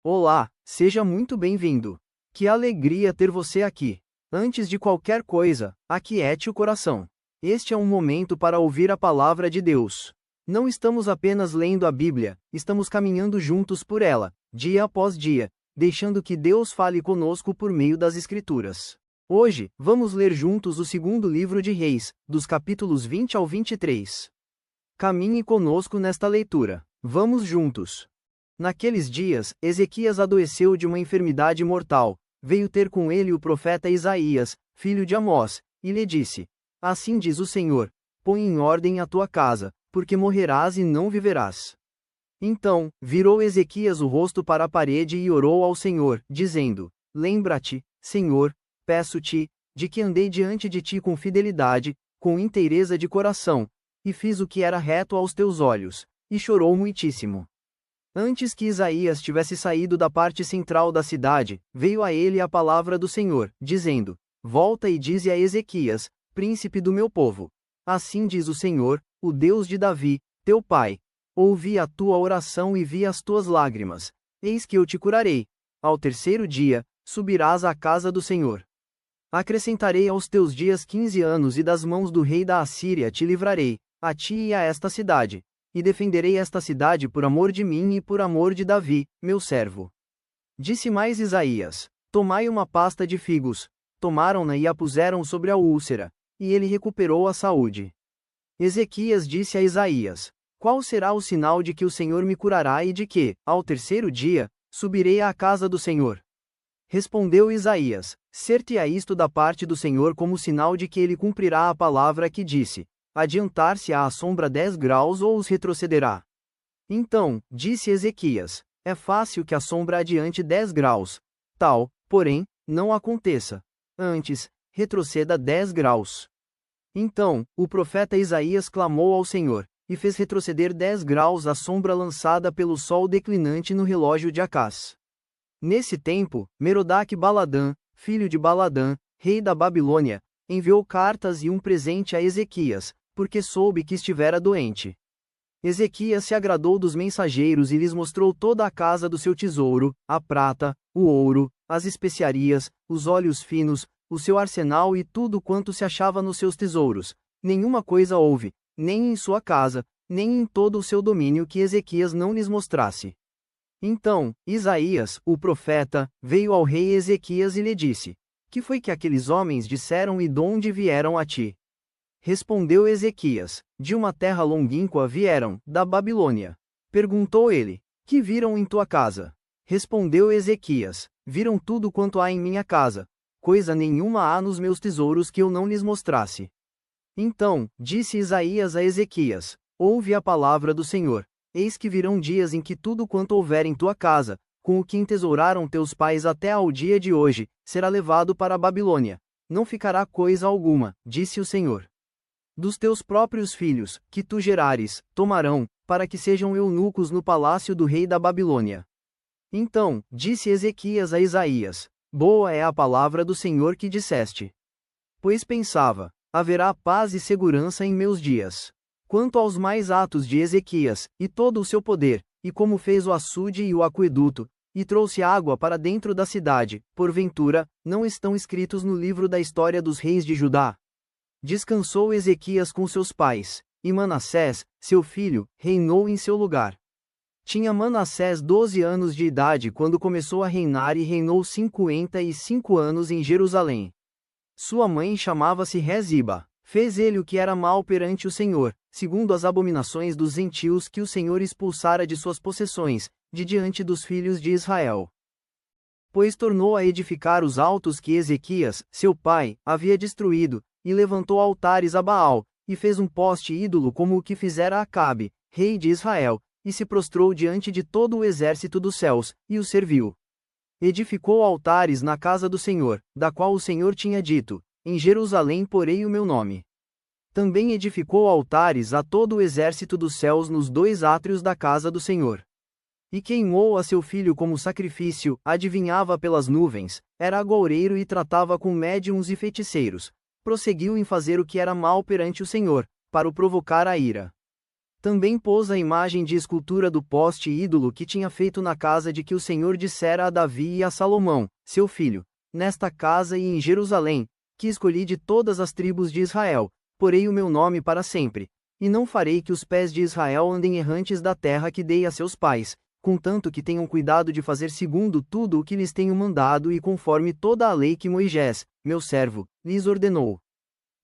Olá, seja muito bem-vindo. Que alegria ter você aqui. Antes de qualquer coisa, aquiete o coração. Este é um momento para ouvir a palavra de Deus. Não estamos apenas lendo a Bíblia, estamos caminhando juntos por ela, dia após dia, deixando que Deus fale conosco por meio das Escrituras. Hoje, vamos ler juntos o segundo livro de Reis, dos capítulos 20 ao 23. Caminhe conosco nesta leitura. Vamos juntos. Naqueles dias, Ezequias adoeceu de uma enfermidade mortal. Veio ter com ele o profeta Isaías, filho de Amós, e lhe disse: Assim diz o Senhor: põe em ordem a tua casa, porque morrerás e não viverás. Então, virou Ezequias o rosto para a parede e orou ao Senhor, dizendo: Lembra-te, Senhor, peço-te, de que andei diante de ti com fidelidade, com inteireza de coração, e fiz o que era reto aos teus olhos, e chorou muitíssimo. Antes que Isaías tivesse saído da parte central da cidade, veio a ele a palavra do Senhor, dizendo: Volta e dize a Ezequias, príncipe do meu povo: Assim diz o Senhor, o Deus de Davi, teu pai: Ouvi a tua oração e vi as tuas lágrimas. Eis que eu te curarei. Ao terceiro dia, subirás à casa do Senhor. Acrescentarei aos teus dias 15 anos e das mãos do rei da Assíria te livrarei, a ti e a esta cidade. E defenderei esta cidade por amor de mim e por amor de Davi, meu servo. Disse mais Isaías: Tomai uma pasta de figos. Tomaram-na e a puseram sobre a úlcera, e ele recuperou a saúde. Ezequias disse a Isaías: Qual será o sinal de que o Senhor me curará e de que, ao terceiro dia, subirei à casa do Senhor? Respondeu Isaías: Ser-te-á isto da parte do Senhor como sinal de que ele cumprirá a palavra que disse: Adiantar-se-á à sombra 10 graus ou os retrocederá? Então, disse Ezequias: É fácil que a sombra adiante 10 graus. Tal, porém, não aconteça. Antes, retroceda 10 graus. Então, o profeta Isaías clamou ao Senhor, e fez retroceder 10 graus a sombra lançada pelo sol declinante no relógio de Acás. Nesse tempo, Merodach-Baladã, filho de Baladã, rei da Babilônia, enviou cartas e um presente a Ezequias, porque soube que estivera doente. Ezequias se agradou dos mensageiros e lhes mostrou toda a casa do seu tesouro, a prata, o ouro, as especiarias, os óleos finos, o seu arsenal e tudo quanto se achava nos seus tesouros. Nenhuma coisa houve, nem em sua casa, nem em todo o seu domínio que Ezequias não lhes mostrasse. Então, Isaías, o profeta, veio ao rei Ezequias e lhe disse: Que foi que aqueles homens disseram e donde vieram a ti? Respondeu Ezequias: De uma terra longínqua vieram, da Babilônia. Perguntou ele: Que viram em tua casa? Respondeu Ezequias: Viram tudo quanto há em minha casa. Coisa nenhuma há nos meus tesouros que eu não lhes mostrasse. Então, disse Isaías a Ezequias: Ouve a palavra do Senhor. Eis que virão dias em que tudo quanto houver em tua casa, com o que entesouraram teus pais até ao dia de hoje, será levado para a Babilônia. Não ficará coisa alguma, disse o Senhor. Dos teus próprios filhos, que tu gerares, tomarão, para que sejam eunucos no palácio do rei da Babilônia. Então, disse Ezequias a Isaías: Boa é a palavra do Senhor que disseste. Pois pensava: haverá paz e segurança em meus dias. Quanto aos mais atos de Ezequias, e todo o seu poder, e como fez o açude e o aqueduto, e trouxe água para dentro da cidade, porventura, não estão escritos no livro da história dos reis de Judá? Descansou Ezequias com seus pais, e Manassés, seu filho, reinou em seu lugar. Tinha Manassés 12 anos de idade quando começou a reinar e reinou 55 anos em Jerusalém. Sua mãe chamava-se Reziba. Fez ele o que era mal perante o Senhor, segundo as abominações dos gentios que o Senhor expulsara de suas possessões, de diante dos filhos de Israel. Pois tornou a edificar os altos que Ezequias, seu pai, havia destruído, e levantou altares a Baal, e fez um poste ídolo como o que fizera Acabe, rei de Israel, e se prostrou diante de todo o exército dos céus, e o serviu. Edificou altares na casa do Senhor, da qual o Senhor tinha dito: Em Jerusalém porei o meu nome. Também edificou altares a todo o exército dos céus nos 2 átrios da casa do Senhor. E queimou a seu filho como sacrifício, adivinhava pelas nuvens, era agoureiro e tratava com médiuns e feiticeiros. Prosseguiu em fazer o que era mal perante o Senhor, para o provocar a ira. Também pôs a imagem de escultura do poste ídolo que tinha feito na casa de que o Senhor dissera a Davi e a Salomão, seu filho: nesta casa e em Jerusalém, que escolhi de todas as tribos de Israel, porei o meu nome para sempre, e não farei que os pés de Israel andem errantes da terra que dei a seus pais, contanto que tenham cuidado de fazer segundo tudo o que lhes tenho mandado e conforme toda a lei que Moisés, meu servo, lhes ordenou.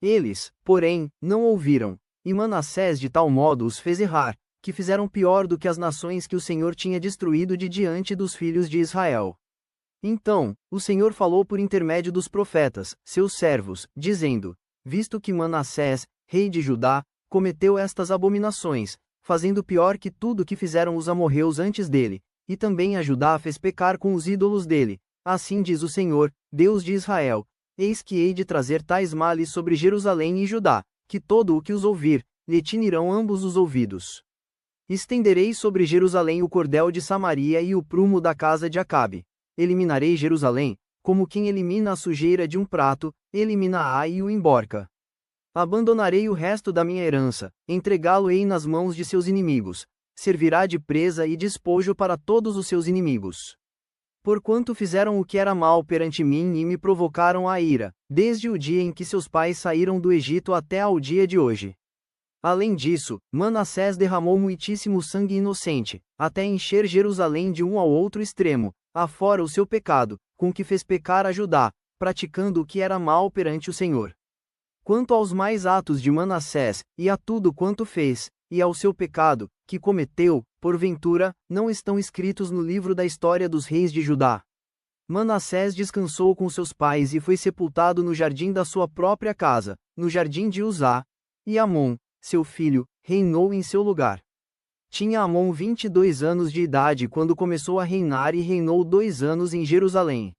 Eles, porém, não ouviram, e Manassés de tal modo os fez errar, que fizeram pior do que as nações que o Senhor tinha destruído de diante dos filhos de Israel. Então, o Senhor falou por intermédio dos profetas, seus servos, dizendo: visto que Manassés, rei de Judá, cometeu estas abominações, fazendo pior que tudo que fizeram os amorreus antes dele, e também a Judá fez pecar com os ídolos dele, assim diz o Senhor, Deus de Israel: eis que hei de trazer tais males sobre Jerusalém e Judá, que todo o que os ouvir, lhe tinirão ambos os ouvidos. Estenderei sobre Jerusalém o cordel de Samaria e o prumo da casa de Acabe. Eliminarei Jerusalém, como quem elimina a sujeira de um prato, elimina-a e o emborca. Abandonarei o resto da minha herança, entregá-lo-ei nas mãos de seus inimigos, servirá de presa e despojo para todos os seus inimigos. Porquanto fizeram o que era mal perante mim e me provocaram a ira, desde o dia em que seus pais saíram do Egito até ao dia de hoje. Além disso, Manassés derramou muitíssimo sangue inocente, até encher Jerusalém de um ao outro extremo, afora o seu pecado, com que fez pecar a Judá, praticando o que era mal perante o Senhor. Quanto aos mais atos de Manassés, e a tudo quanto fez, e ao seu pecado, que cometeu, porventura, não estão escritos no livro da história dos reis de Judá. Manassés descansou com seus pais e foi sepultado no jardim da sua própria casa, no jardim de Uzá, e Amon, seu filho, reinou em seu lugar. Tinha Amon 22 anos de idade quando começou a reinar e reinou 2 anos em Jerusalém.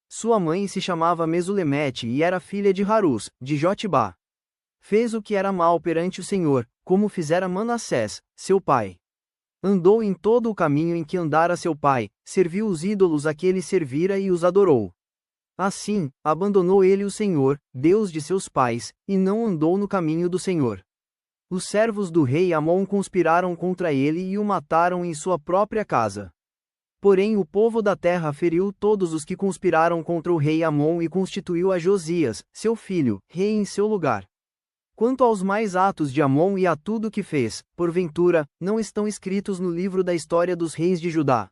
Sua mãe se chamava Mesulemete e era filha de Harus, de Jotibá. Fez o que era mal perante o Senhor, como fizera Manassés, seu pai. Andou em todo o caminho em que andara seu pai, serviu os ídolos a que ele servira e os adorou. Assim, abandonou ele o Senhor, Deus de seus pais, e não andou no caminho do Senhor. Os servos do rei Amon conspiraram contra ele e o mataram em sua própria casa. Porém o povo da terra feriu todos os que conspiraram contra o rei Amon e constituiu a Josias, seu filho, rei em seu lugar. Quanto aos mais atos de Amon e a tudo que fez, porventura, não estão escritos no livro da história dos reis de Judá.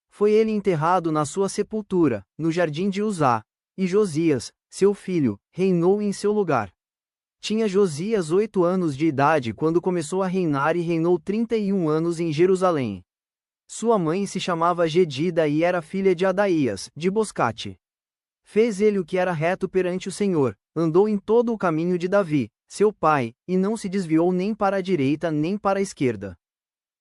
Foi ele enterrado na sua sepultura, no jardim de Uzá, e Josias, seu filho, reinou em seu lugar. Tinha Josias 8 anos de idade quando começou a reinar e reinou 31 anos em Jerusalém. Sua mãe se chamava Gedida e era filha de Adaías, de Boscate. Fez ele o que era reto perante o Senhor, andou em todo o caminho de Davi, seu pai, e não se desviou nem para a direita nem para a esquerda.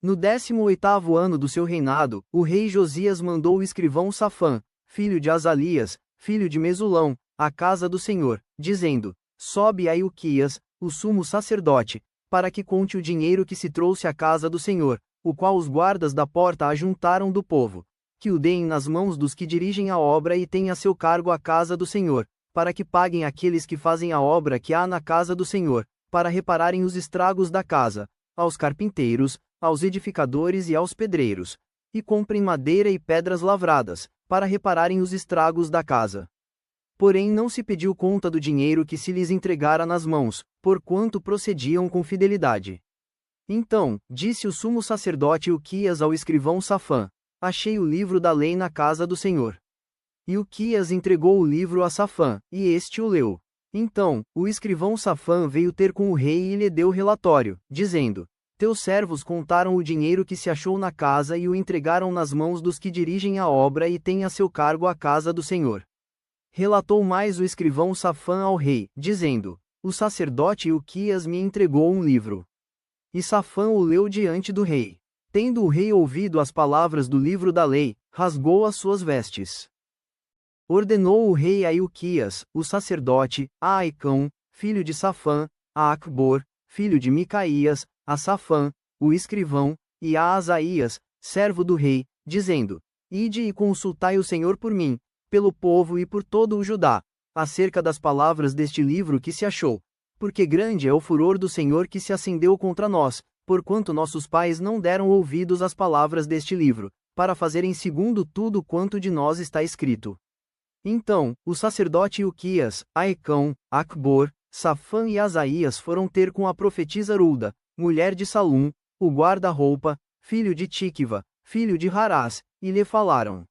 No 18º ano do seu reinado, o rei Josias mandou o escrivão Safã, filho de Azalias, filho de Mesulão, à casa do Senhor, dizendo: sobe a Ilquias, o sumo sacerdote, para que conte o dinheiro que se trouxe à casa do Senhor, o qual os guardas da porta ajuntaram do povo, que o deem nas mãos dos que dirigem a obra e têm a seu cargo a casa do Senhor, para que paguem aqueles que fazem a obra que há na casa do Senhor, para repararem os estragos da casa, aos carpinteiros, aos edificadores e aos pedreiros, e comprem madeira e pedras lavradas, para repararem os estragos da casa. Porém não se pediu conta do dinheiro que se lhes entregara nas mãos, porquanto procediam com fidelidade. Então, disse o sumo sacerdote Ilquias ao escrivão Safã: achei o livro da lei na casa do Senhor. Ilquias entregou o livro a Safã, e este o leu. Então, o escrivão Safã veio ter com o rei e lhe deu relatório, dizendo: teus servos contaram o dinheiro que se achou na casa e o entregaram nas mãos dos que dirigem a obra e têm a seu cargo a casa do Senhor. Relatou mais o escrivão Safã ao rei, dizendo: o sacerdote Ilquias me entregou um livro. E Safã o leu diante do rei. Tendo o rei ouvido as palavras do livro da lei, rasgou as suas vestes. Ordenou o rei a Ilquias, o sacerdote, a Aicão, filho de Safã, a Acbor, filho de Micaías, a Safã, o escrivão, e a Asaías, servo do rei, dizendo: ide e consultai o Senhor por mim, pelo povo e por todo o Judá, acerca das palavras deste livro que se achou. Porque grande é o furor do Senhor que se acendeu contra nós, porquanto nossos pais não deram ouvidos às palavras deste livro, para fazerem segundo tudo quanto de nós está escrito. Então, o sacerdote Ilquias, Aecão, Acbor, Safã e Asaías foram ter com a profetisa Hulda, mulher de Salum, o guarda-roupa, filho de Tíquiva, filho de Harás, e lhe falaram.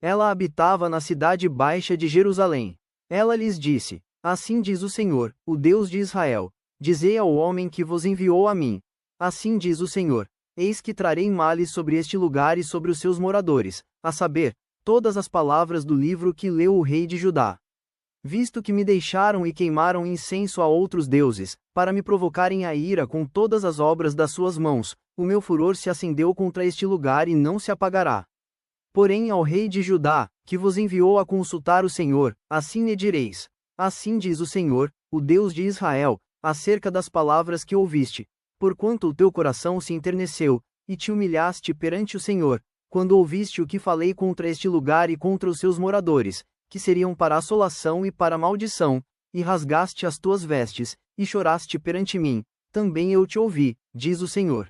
Ela habitava na cidade baixa de Jerusalém. Ela lhes disse: Assim diz o Senhor, o Deus de Israel: Dizei ao homem que vos enviou a mim. Assim diz o Senhor: Eis que trarei males sobre este lugar e sobre os seus moradores, a saber, todas as palavras do livro que leu o rei de Judá. Visto que me deixaram e queimaram incenso a outros deuses, para me provocarem a ira com todas as obras das suas mãos, o meu furor se acendeu contra este lugar e não se apagará. Porém ao rei de Judá, que vos enviou a consultar o Senhor, assim lhe direis: Assim diz o Senhor, o Deus de Israel, acerca das palavras que ouviste, porquanto o teu coração se enterneceu, e te humilhaste perante o Senhor, quando ouviste o que falei contra este lugar e contra os seus moradores, que seriam para assolação e para maldição, e rasgaste as tuas vestes, e choraste perante mim, também eu te ouvi, diz o Senhor.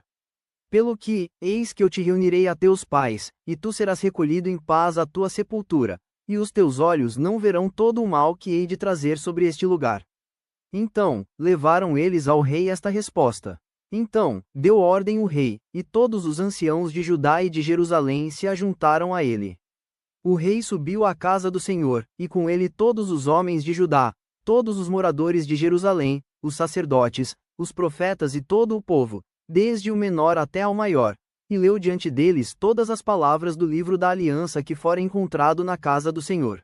Pelo que, eis que eu te reunirei a teus pais, e tu serás recolhido em paz à tua sepultura, e os teus olhos não verão todo o mal que hei de trazer sobre este lugar. Então, levaram eles ao rei esta resposta. Então, deu ordem o rei, e todos os anciãos de Judá e de Jerusalém se ajuntaram a ele. O rei subiu à casa do Senhor, e com ele todos os homens de Judá, todos os moradores de Jerusalém, os sacerdotes, os profetas e todo o povo, desde o menor até ao maior, e leu diante deles todas as palavras do livro da aliança que fora encontrado na casa do Senhor.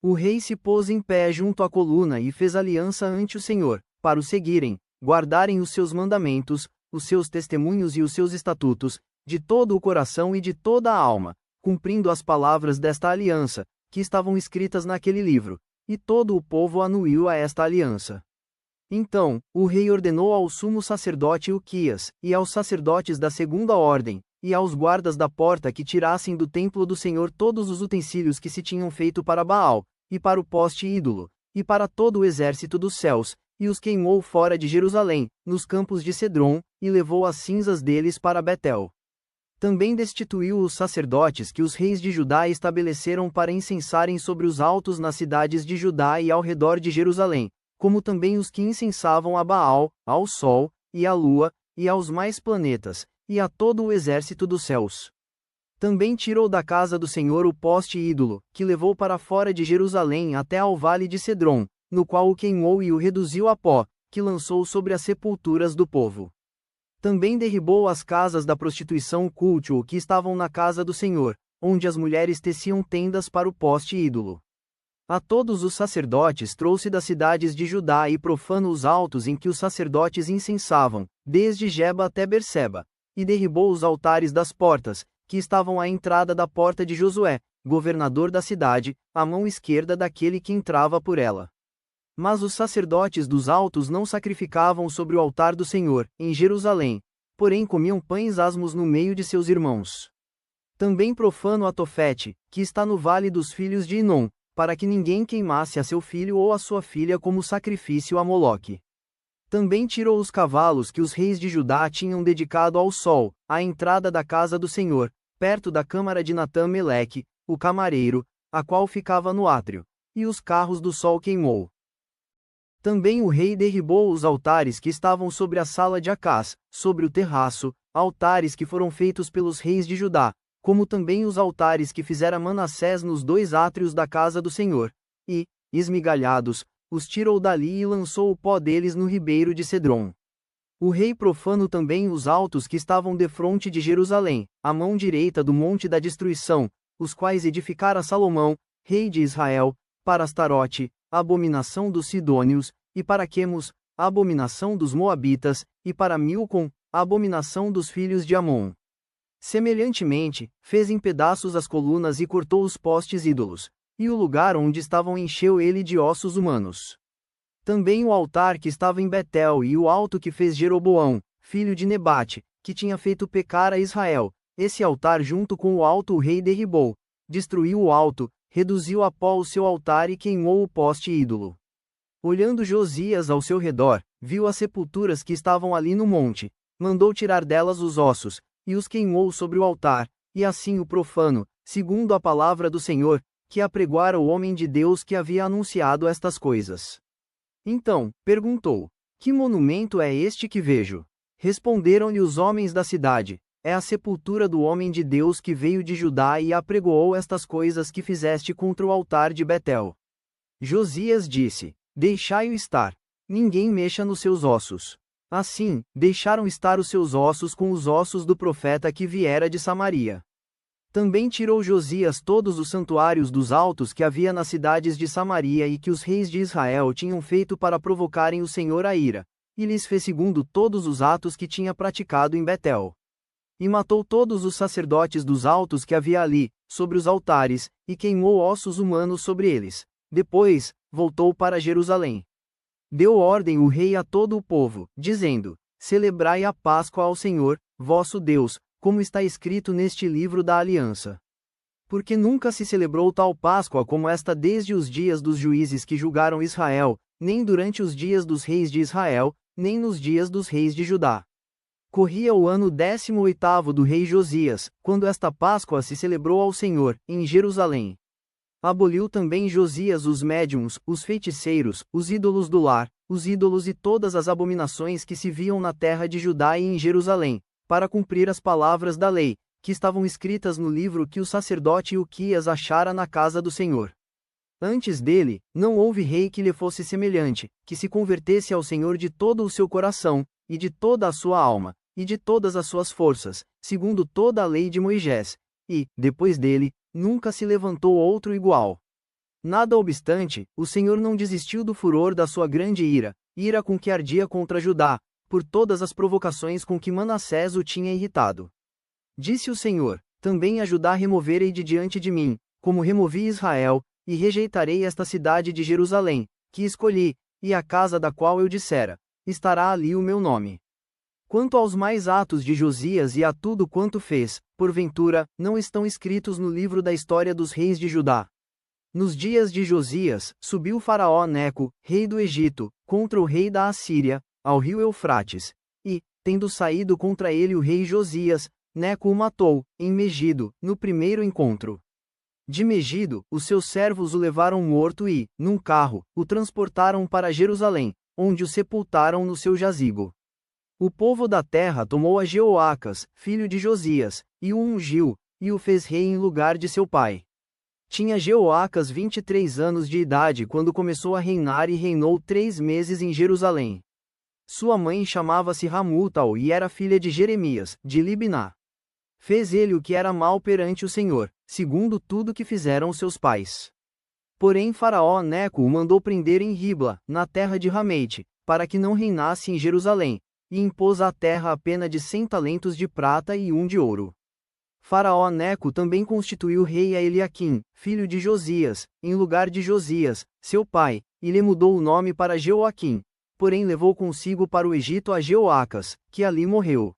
O rei se pôs em pé junto à coluna e fez aliança ante o Senhor, para o seguirem, guardarem os seus mandamentos, os seus testemunhos e os seus estatutos, de todo o coração e de toda a alma, cumprindo as palavras desta aliança, que estavam escritas naquele livro, e todo o povo anuiu a esta aliança. Então, o rei ordenou ao sumo sacerdote Ilquias, e aos sacerdotes da segunda ordem, e aos guardas da porta que tirassem do templo do Senhor todos os utensílios que se tinham feito para Baal, e para o poste ídolo, e para todo o exército dos céus, e os queimou fora de Jerusalém, nos campos de Cedron, e levou as cinzas deles para Betel. Também destituiu os sacerdotes que os reis de Judá estabeleceram para incensarem sobre os altos nas cidades de Judá e ao redor de Jerusalém, como também os que incensavam a Baal, ao sol, e à lua, e aos mais planetas, e a todo o exército dos céus. Também tirou da casa do Senhor o poste ídolo, que levou para fora de Jerusalém até ao vale de Cedron, no qual o queimou e o reduziu a pó, que lançou sobre as sepulturas do povo. Também derribou as casas da prostituição culto que estavam na casa do Senhor, onde as mulheres teciam tendas para o poste ídolo. A todos os sacerdotes trouxe das cidades de Judá e profano os altos em que os sacerdotes incensavam, desde Geba até Berseba, e derribou os altares das portas, que estavam à entrada da porta de Josué, governador da cidade, à mão esquerda daquele que entrava por ela. Mas os sacerdotes dos altos não sacrificavam sobre o altar do Senhor, em Jerusalém, porém comiam pães asmos no meio de seus irmãos. Também profano a Tofete, que está no vale dos filhos de Inom, para que ninguém queimasse a seu filho ou a sua filha como sacrifício a Moloque. Também tirou os cavalos que os reis de Judá tinham dedicado ao sol, à entrada da casa do Senhor, perto da câmara de Natã-Meleque, o camareiro, a qual ficava no átrio, e os carros do sol queimou. Também o rei derribou os altares que estavam sobre a sala de Acás, sobre o terraço, altares que foram feitos pelos reis de Judá, como também os altares que fizera Manassés nos dois átrios da casa do Senhor, e, esmigalhados, os tirou dali e lançou o pó deles no ribeiro de Cedron. O rei profanou também os altos que estavam defronte de Jerusalém, à mão direita do monte da destruição, os quais edificara Salomão, rei de Israel, para Astarote, abominação dos Sidônios, e para Quemos, abominação dos Moabitas, e para Milcom, abominação dos filhos de Amon. Semelhantemente, fez em pedaços as colunas e cortou os postes ídolos, e o lugar onde estavam encheu ele de ossos humanos. Também o altar que estava em Betel e o alto que fez Jeroboão, filho de Nebate, que tinha feito pecar a Israel, esse altar junto com o alto o rei derribou, destruiu o alto, reduziu a pó o seu altar e queimou o poste ídolo. Olhando Josias ao seu redor, viu as sepulturas que estavam ali no monte, mandou tirar delas os ossos, e os queimou sobre o altar, e assim o profano, segundo a palavra do Senhor, que apregoara o homem de Deus que havia anunciado estas coisas. Então, perguntou: Que monumento é este que vejo? Responderam-lhe os homens da cidade: É a sepultura do homem de Deus que veio de Judá e apregoou estas coisas que fizeste contra o altar de Betel. Josias disse: Deixai-o estar. Ninguém mexa nos seus ossos. Assim, deixaram estar os seus ossos com os ossos do profeta que viera de Samaria. Também tirou Josias todos os santuários dos altos que havia nas cidades de Samaria e que os reis de Israel tinham feito para provocarem o Senhor à ira, e lhes fez segundo todos os atos que tinha praticado em Betel. E matou todos os sacerdotes dos altos que havia ali, sobre os altares, e queimou ossos humanos sobre eles. Depois, voltou para Jerusalém. Deu ordem o rei a todo o povo, dizendo: Celebrai a Páscoa ao Senhor, vosso Deus, como está escrito neste livro da aliança. Porque nunca se celebrou tal Páscoa como esta desde os dias dos juízes que julgaram Israel, nem durante os dias dos reis de Israel, nem nos dias dos reis de Judá. Corria o ano 18º do rei Josias, quando esta Páscoa se celebrou ao Senhor, em Jerusalém. Aboliu também Josias os médiuns, os feiticeiros, os ídolos do lar, os ídolos e todas as abominações que se viam na terra de Judá e em Jerusalém, para cumprir as palavras da lei, que estavam escritas no livro que o sacerdote Ilquias achara na casa do Senhor. Antes dele, não houve rei que lhe fosse semelhante, que se convertesse ao Senhor de todo o seu coração, e de toda a sua alma, e de todas as suas forças, segundo toda a lei de Moisés, e, depois dele, nunca se levantou outro igual. Nada obstante, o Senhor não desistiu do furor da sua grande ira com que ardia contra Judá, por todas as provocações com que Manassés o tinha irritado. Disse o Senhor: Também a Judá removerei de diante de mim, como removi Israel, e rejeitarei esta cidade de Jerusalém, que escolhi, e a casa da qual eu dissera: Estará ali o meu nome. Quanto aos mais atos de Josias e a tudo quanto fez, porventura, não estão escritos no livro da história dos reis de Judá. Nos dias de Josias, subiu Faraó Neco, rei do Egito, contra o rei da Assíria, ao rio Eufrates, e, tendo saído contra ele o rei Josias, Neco o matou, em Megido, no primeiro encontro. De Megido, os seus servos o levaram morto e, num carro, o transportaram para Jerusalém, onde o sepultaram no seu jazigo. O povo da terra tomou a Jeoacas, filho de Josias, e o ungiu, e o fez rei em lugar de seu pai. Tinha Jeoacas 23 anos de idade quando começou a reinar e reinou 3 meses em Jerusalém. Sua mãe chamava-se Hamutal e era filha de Jeremias, de Libná. Fez ele o que era mal perante o Senhor, segundo tudo que fizeram seus pais. Porém Faraó Neco o mandou prender em Ribla, na terra de Rameite, para que não reinasse em Jerusalém, e impôs à terra a pena de 100 talentos de prata e 1 de ouro. Faraó Neco também constituiu rei a Eliaquim, filho de Josias, em lugar de Josias, seu pai, e lhe mudou o nome para Jeoaquim, porém levou consigo para o Egito a Jeoacas, que ali morreu.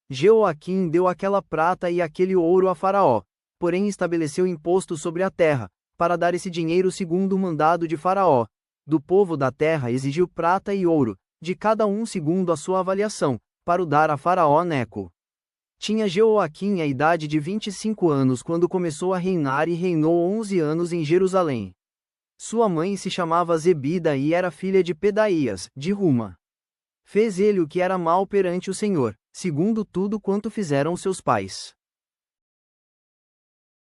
Jeoaquim deu aquela prata e aquele ouro a Faraó, porém estabeleceu imposto sobre a terra, para dar esse dinheiro segundo o mandado de Faraó. Do povo da terra exigiu prata e ouro, de cada um segundo a sua avaliação, para o dar a Faraó Neco. Tinha Jeoaquim a idade de 25 anos quando começou a reinar e reinou 11 anos em Jerusalém. Sua mãe se chamava Zebida e era filha de Pedaías, de Ruma. Fez ele o que era mal perante o Senhor, segundo tudo quanto fizeram seus pais.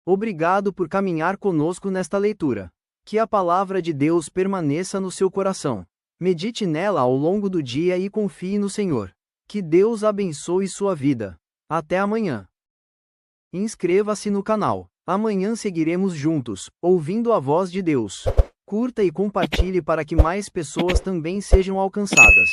Obrigado por caminhar conosco nesta leitura. Que a palavra de Deus permaneça no seu coração. Medite nela ao longo do dia e confie no Senhor. Que Deus abençoe sua vida. Até amanhã. Inscreva-se no canal. Amanhã seguiremos juntos, ouvindo a voz de Deus. Curta e compartilhe para que mais pessoas também sejam alcançadas.